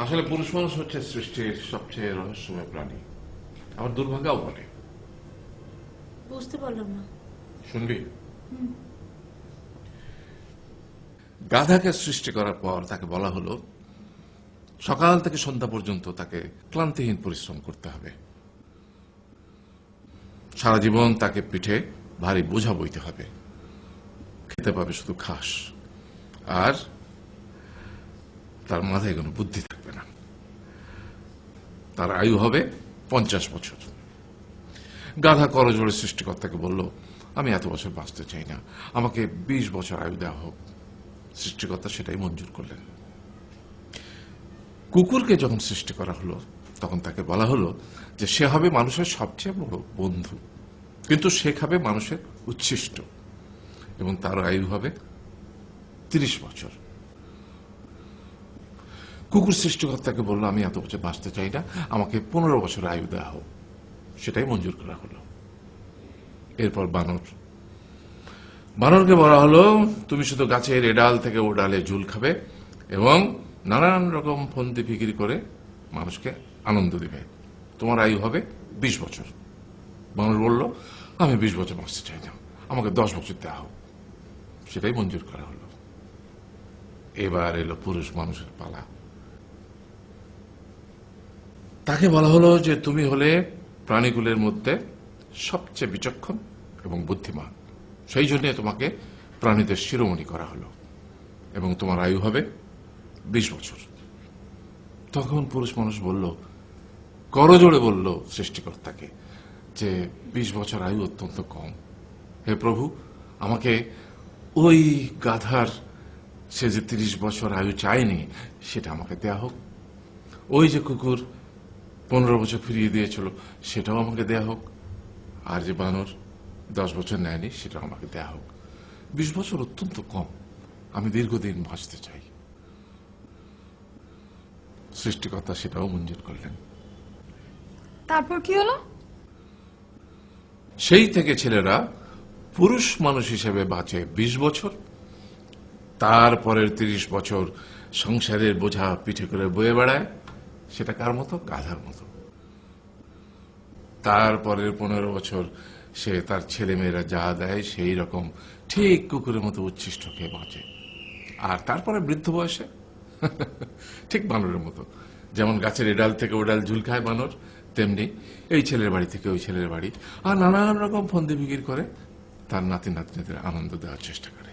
আসলে পুরুষ মানুষ হচ্ছে সৃষ্টির সবচেয়ে রহস্যময় প্রাণী, আবার দুর্ভাগ্যও বটে। বুঝতে পারলাম না। শুনবি? গাধাকে সৃষ্টি করার পর তাকে বলা হলো সকাল থেকে সন্ধ্যা পর্যন্ত তাকে ক্লান্তিহীন পরিশ্রম করতে হবে। সারা জীবন তাকে পিঠে ভারী বোঝা বইতে হবে, খেতে পাবে শুধু ঘাস, আর তার মাথায় কোনো বুদ্ধি থাকবে না। তার আয়ু হবে 50 বছর। গাধা করজোড়ে সৃষ্টিকর্তাকে বলল, আমি এত বছর বাঁচতে চাই না, আমাকে 20 বছর আয়ু দেওয়া হোক। সৃষ্টিকর্তা সেটাই মঞ্জুর করলেন। কুকুরকে যখন সৃষ্টি করা হলো তখন তাকে বলা হলো যে সে হবে মানুষের সবচেয়ে বড় বন্ধু, কিন্তু সে খাবে মানুষের উচ্ছিষ্ট, এবং তার আয়ু হবে 30 বছর। কুকুর সৃষ্টিকর্তাকে বলল, আমি এত বছর বাঁচতে চাই না, আমাকে 15 বছর আয়ু দেওয়া হোক। সেটাই মঞ্জুর করা হলো। এরপর বানরকে বলা হলো, তুমি শুধু গাছের এ ডাল থেকে ও ডালে ঝুল খাবে এবং নানান রকম ফন্দি ফিকির করে মানুষকে আনন্দ দিবে, তোমার আয়ু হবে 20 বছর। বানর বলল, আমি 20 বছর বাঁচতে চাই না, আমাকে 10 বছর দেওয়া হোক। সেটাই মঞ্জুর করা হলো। এবার এলো পুরুষ মানুষের পালা। তাকে বলা হলো যে তুমি হলে প্রাণীগুলোর মধ্যে সবচেয়ে বিচক্ষণ এবং বুদ্ধিমান, সেই জন্য তোমাকে প্রাণীদের শিরোমণি করা হলো, এবং তোমার আয়ু হবে 20 বছর। তখন পুরুষ মানুষ বলল, করজোড়ে বলল সৃষ্টিকর্তাকে যে 20 বছর আয়ু অত্যন্ত কম, হে প্রভু, আমাকে ওই গাধার সে যে 30 বছর আয়ু চায়নি সেটা আমাকে দেয়া হোক, ওই যে কুকুর 15 বছর ফিরিয়ে দিয়েছিল সেটাও আমাকে দেয়া হোক, আর যে বানর 10 বছর নেয়নি সেটাও আমাকে দেয়া হোক। 20 বছর অত্যন্ত কম, আমি দীর্ঘদিন বাঁচতে চাই। সৃষ্টিকর্তা সেটাও মঞ্জুর করলেন। তারপর কি হলো? সেই থেকে ছেলেরা পুরুষ মানুষ হিসেবে বাঁচে 20 বছর, তারপরের 30 বছর সংসারের বোঝা পিঠে করে বয়ে বেড়ায়, সেটা কার মতো? গাধার মতো। তারপরের 15 বছর সে তার ছেলেমেয়েরা যা দেয় সেই রকম ঠিক কুকুরের মতো উচ্ছিষ্ট খেয়ে বাঁচে। আর তারপরে বৃদ্ধ বয়সে ঠিক বানরের মতো, যেমন গাছের এডাল থেকে ওডাল ঝুল খায় বানর, তেমনি এই ছেলের বাড়ি থেকে ওই ছেলের বাড়ি, আর নানান রকম ফন্দি বিক্রি করে তার নাতি নাতনিদের আনন্দ দেওয়ার চেষ্টা করে।